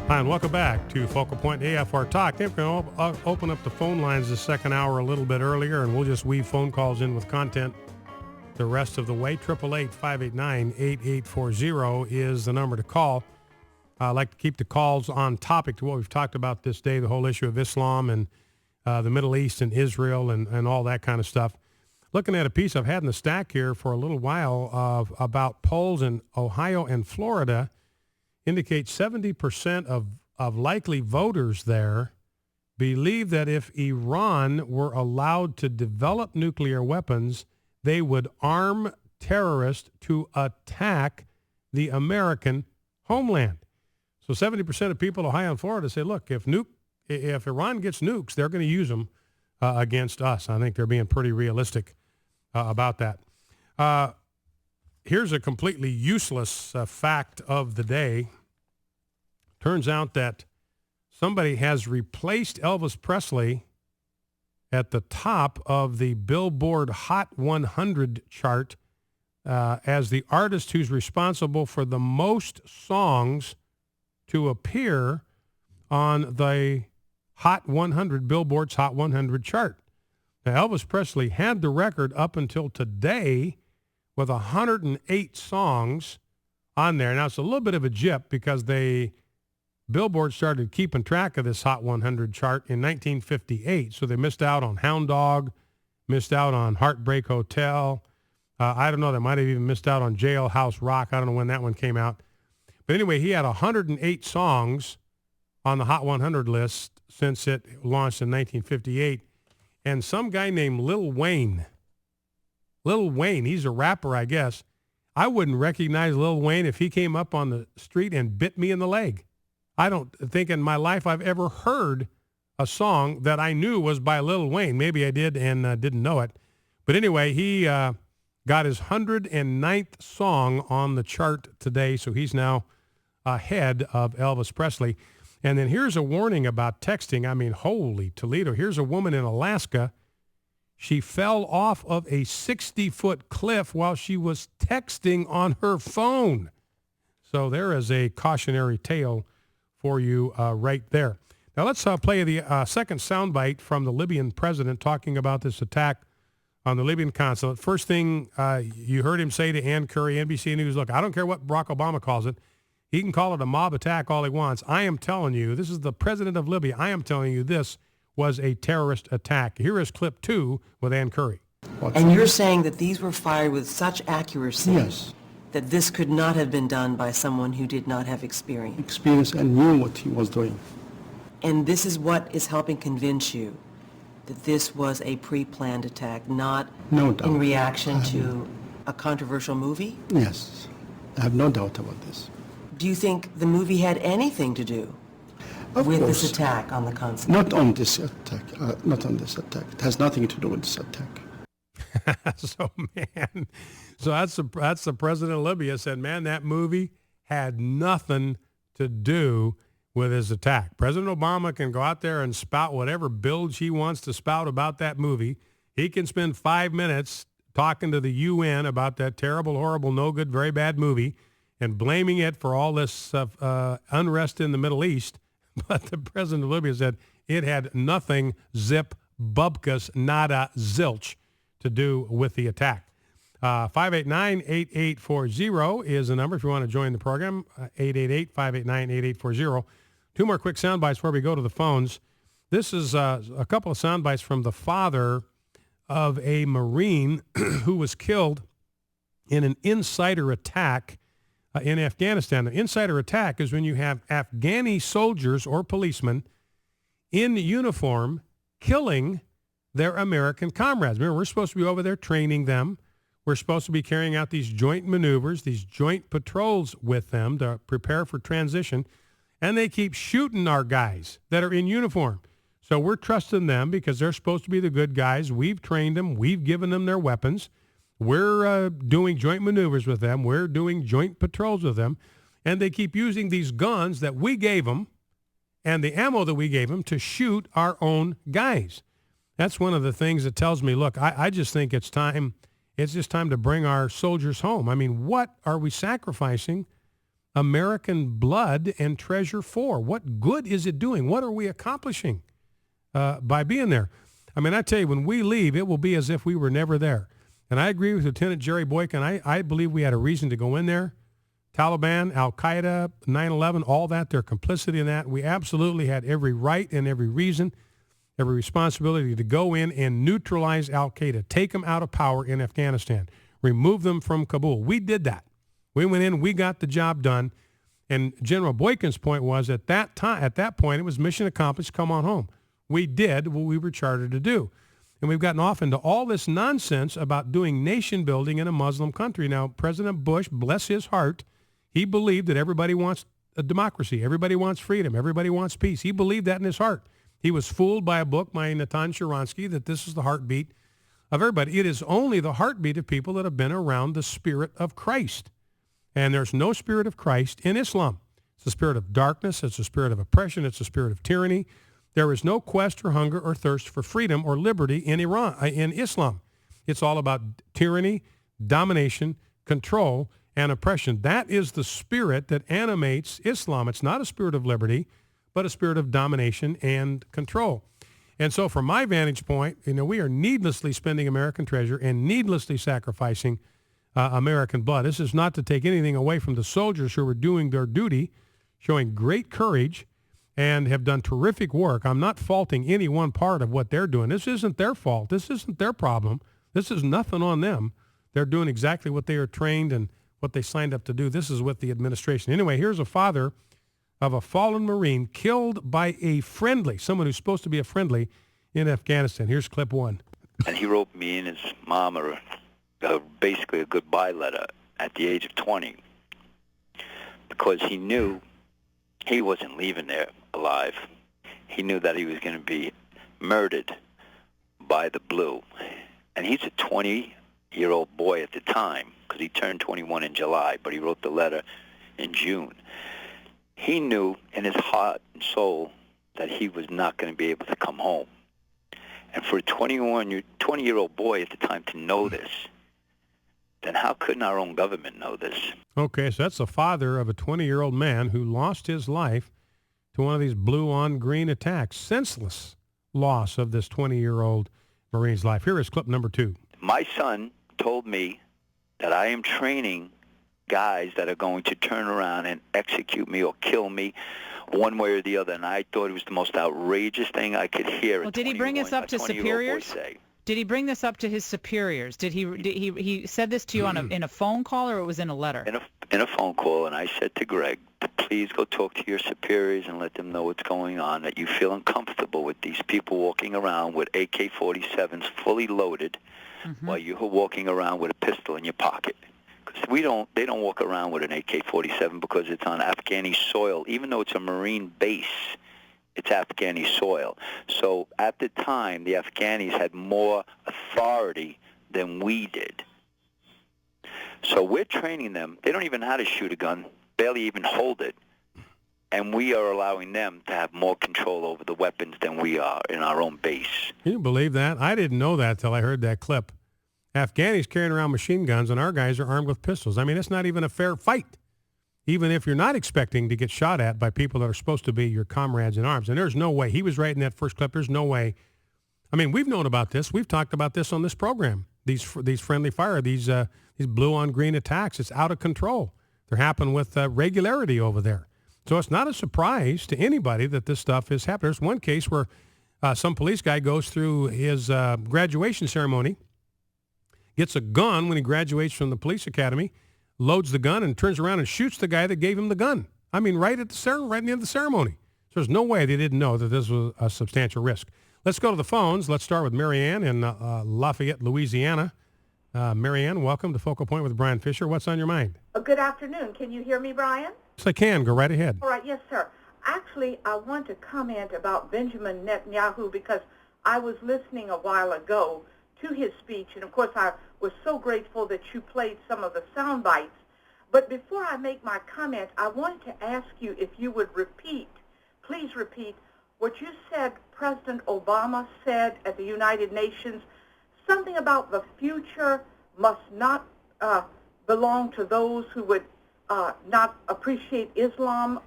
Hi, and welcome back to Focal Point AFR Talk. We're going to open up the phone lines the second hour a little bit earlier, and we'll just weave phone calls in with content the rest of the way. 888-589-8840 is the number to call. I like to keep the calls on topic to what we've talked about this day, the whole issue of Islam and the Middle East and Israel and all that kind of stuff. Looking at a piece I've had in the stack here for a little while about polls in Ohio and Florida indicate 70% of likely voters there believe that if Iran were allowed to develop nuclear weapons, they would arm terrorists to attack the American homeland. So 70% of people in Ohio and Florida say, look, if Iran gets nukes, they're going to use them against us. I think they're being pretty realistic about that. Here's a completely useless fact of the day. Turns out that somebody has replaced Elvis Presley at the top of the Billboard Hot 100 chart as the artist who's responsible for the most songs to appear on the Hot 100, Billboard's Hot 100 chart. Now, Elvis Presley had the record up until today with 108 songs on there. Now, it's a little bit of a jip because Billboard started keeping track of this Hot 100 chart in 1958, so they missed out on Hound Dog, missed out on Heartbreak Hotel. I don't know, they might have even missed out on Jailhouse Rock. I don't know when that one came out. But anyway, he had 108 songs on the Hot 100 list since it launched in 1958. And some guy named Lil Wayne, he's a rapper, I guess. I wouldn't recognize Lil Wayne if he came up on the street and bit me in the leg. I don't think in my life I've ever heard a song that I knew was by Lil Wayne. Maybe I did and didn't know it. But anyway, he got his 109th song on the chart today, so he's now ahead of Elvis Presley. And then here's a warning about texting. I mean, holy Toledo. Here's a woman in Alaska. She fell off of a 60-foot cliff while she was texting on her phone. So there is a cautionary tale for you right there. Now let's play the second soundbite from the Libyan president talking about this attack on the Libyan consulate. First thing you heard him say to Ann Curry, NBC News, look, I don't care what Barack Obama calls it. He can call it a mob attack all he wants. I am telling you, this is the president of Libya. I am telling you this was a terrorist attack. Here is clip 2 with Ann Curry. And you're saying that these were fired with such accuracy? Yes. That this could not have been done by someone who did not have experience? Experience and knew what he was doing. And this is what is helping convince you that this was a pre-planned attack, not No doubt. in reaction to a controversial movie? Yes. I have no doubt about this. Do you think the movie had anything to do Of with course. this attack on the consulate? Not on this attack. Not on this attack. It has nothing to do with this attack. So that's the president of Libya said, man, that movie had nothing to do with his attack. President Obama can go out there and spout whatever bilge he wants to spout about that movie. He can spend 5 minutes talking to the UN about that terrible, horrible, no good, very bad movie and blaming it for all this unrest in the Middle East. But the president of Libya said it had nothing, zip, bubkus, nada, zilch to do with the attack. 589-8840 is the number if you want to join the program, 888-589-8840. 2 more quick sound bites before we go to the phones. This is a couple of sound bites from the father of a Marine who was killed in an insider attack in Afghanistan. An insider attack is when you have Afghani soldiers or policemen in uniform killing their American comrades. Remember, we're supposed to be over there training them. We're supposed to be carrying out these joint maneuvers, these joint patrols with them to prepare for transition. And they keep shooting our guys that are in uniform. So we're trusting them because they're supposed to be the good guys. We've trained them. We've given them their weapons. We're doing joint maneuvers with them. We're doing joint patrols with them. And they keep using these guns that we gave them and the ammo that we gave them to shoot our own guys. That's one of the things that tells me, look, I just think it's time. It's just time to bring our soldiers home. I mean, what are we sacrificing American blood and treasure for? What good is it doing? What are we accomplishing by being there? I mean, I tell you, when we leave, it will be as if we were never there. And I agree with Lieutenant Jerry Boykin. I believe we had a reason to go in there. Taliban, Al-Qaeda, 9/11, all that, their complicity in that. We absolutely had every right and every reason, every responsibility to go in and neutralize Al-Qaeda, take them out of power in Afghanistan, remove them from Kabul. We did that. We went in, we got the job done. And General Boykin's point was at that point, it was mission accomplished, come on home. We did what we were chartered to do. And we've gotten off into all this nonsense about doing nation building in a Muslim country. Now, President Bush, bless his heart, he believed that everybody wants a democracy. Everybody wants freedom. Everybody wants peace. He believed that in his heart. He was fooled by a book by Natan Sharansky that this is the heartbeat of everybody. It is only the heartbeat of people that have been around the spirit of Christ. And there's no spirit of Christ in Islam. It's the spirit of darkness. It's the spirit of oppression. It's the spirit of tyranny. There is no quest or hunger or thirst for freedom or liberty in Islam. It's all about tyranny, domination, control, and oppression. That is the spirit that animates Islam. It's not a spirit of liberty, but a spirit of domination and control. And so from my vantage point, we are needlessly spending American treasure and needlessly sacrificing American blood. This is not to take anything away from the soldiers who are doing their duty, showing great courage, and have done terrific work. I'm not faulting any one part of what they're doing. This isn't their fault. This isn't their problem. This is nothing on them. They're doing exactly what they are trained and what they signed up to do. This is with the administration. Anyway, here's a father of a fallen Marine killed by a friendly, someone who's supposed to be a friendly in Afghanistan. Here's clip one. And he wrote me and his mom basically a goodbye letter at the age of 20 because he knew he wasn't leaving there alive. He knew that he was going to be murdered by the Blue. And he's a 20-year-old boy at the time because he turned 21 in July, but he wrote the letter in June. He knew in his heart and soul that he was not going to be able to come home. And for a 20-year-old boy at the time to know this, then how couldn't our own government know this? Okay, so that's the father of a 20-year-old man who lost his life to one of these blue-on-green attacks. Senseless loss of this 20-year-old Marine's life. Here is clip number 2. My son told me that I am training guys that are going to turn around and execute me or kill me one way or the other, and I thought it was the most outrageous thing I could hear. Well, did he bring this up to superiors? Did he bring this up to his superiors? Did he said this to you in a phone call, or it was in a letter? In a phone call, and I said to Greg, please go talk to your superiors and let them know what's going on, that you feel uncomfortable with these people walking around with AK-47s fully loaded while you're walking around with a pistol in your pocket. Because they don't walk around with an AK-47 because it's on Afghani soil, even though it's a Marine base. It's Afghani soil. So at the time, the Afghanis had more authority than we did. So we're training them. They don't even know how to shoot a gun, barely even hold it. And we are allowing them to have more control over the weapons than we are in our own base. Can you believe that? I didn't know that till I heard that clip. Afghanis carrying around machine guns, and our guys are armed with pistols. I mean, it's not even a fair fight, even if you're not expecting to get shot at by people that are supposed to be your comrades in arms. And there's no way. He was right in that first clip. There's no way. I mean, we've known about this. We've talked about this on this program, these friendly fire, these blue-on-green attacks. It's out of control. They're happening with regularity over there. So it's not a surprise to anybody that this stuff is happening. There's one case where some police guy goes through his graduation ceremony, gets a gun when he graduates from the police academy, loads the gun, and turns around and shoots the guy that gave him the gun. I mean, right at the right near the ceremony. So there's no way they didn't know that this was a substantial risk. Let's go to the phones. Let's start with Marianne in Lafayette, Louisiana. Marianne, welcome to Focal Point with Brian Fisher. What's on your mind? Good afternoon. Can you hear me, Brian? Yes, I can. Go right ahead. All right. Yes, sir. Actually, I want to comment about Benjamin Netanyahu because I was listening a while ago to his speech, and of course I was so grateful that you played some of the sound bites. But before I make my comment, I wanted to ask you if you would please repeat what you said President Obama said at the United Nations, something about the future must not belong to those who would not appreciate Islam.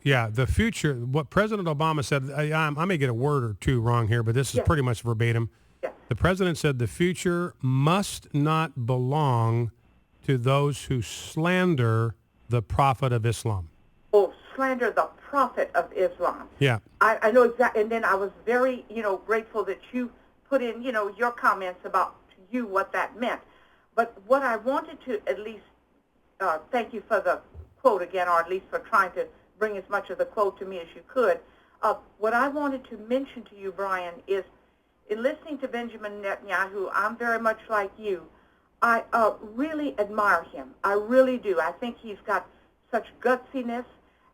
Yeah, the future, what President Obama said, I may get a word or two wrong here, but this is Yes. pretty much verbatim. Yes. The president said the future must not belong to those who slander the prophet of Islam. Or slander the prophet of Islam. Yeah. I know exactly, and then I was very, grateful that you put in, your comments about to you what that meant. But what I wanted to at least, thank you for the quote again, or at least for trying to bring as much of the quote to me as you could. What I wanted to mention to you, Brian, is in listening to Benjamin Netanyahu, I'm very much like you. I really admire him. I really do. I think he's got such gutsiness.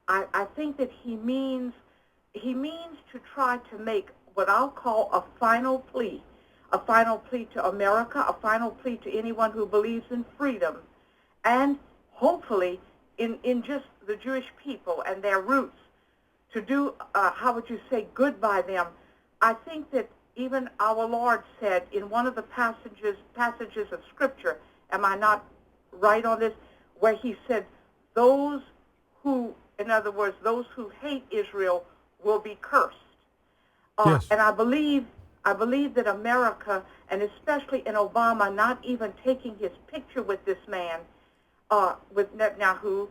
I think that he means to try to make what I'll call a final plea to America, a final plea to anyone who believes in freedom, and hopefully in just the Jewish people and their roots, to do, how would you say, good by them. I think that even our Lord said in one of the passages of Scripture, am I not right on this, where he said, those who, in other words, those who hate Israel will be cursed. Yes. And I believe that America, and especially in Obama, not even taking his picture with this man, with Netanyahu,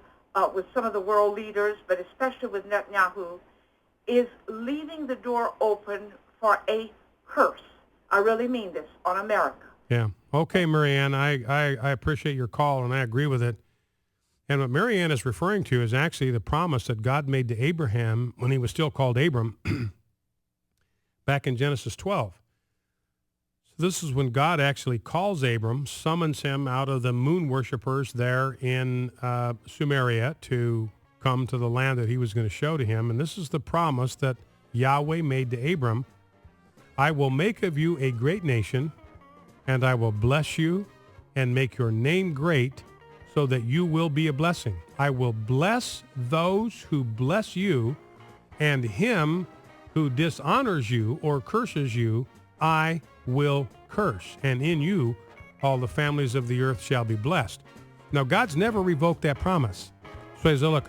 with some of the world leaders, but especially with Netanyahu, is leaving the door open for a curse. I really mean this, on America. Yeah. Okay, Marianne, I appreciate your call, and I agree with it. And what Marianne is referring to is actually the promise that God made to Abraham when he was still called Abram back in Genesis 12. So this is when God actually calls Abram, summons him out of the moon worshipers there in Sumeria to come to the land that he was going to show to him. And this is the promise that Yahweh made to Abram. I will make of you a great nation, and I will bless you and make your name great, so that you will be a blessing. I will bless those who bless you, and him who dishonors you or curses you, I will curse. And in you, all the families of the earth shall be blessed. Now, God's never revoked that promise. So he says, look,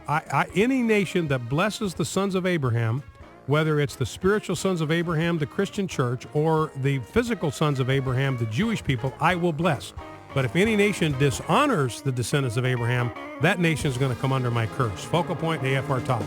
any nation that blesses the sons of Abraham, whether it's the spiritual sons of Abraham, the Christian church, or the physical sons of Abraham, the Jewish people, I will bless. But if any nation dishonors the descendants of Abraham, that nation is going to come under my curse. Focal Point, AFR Talk.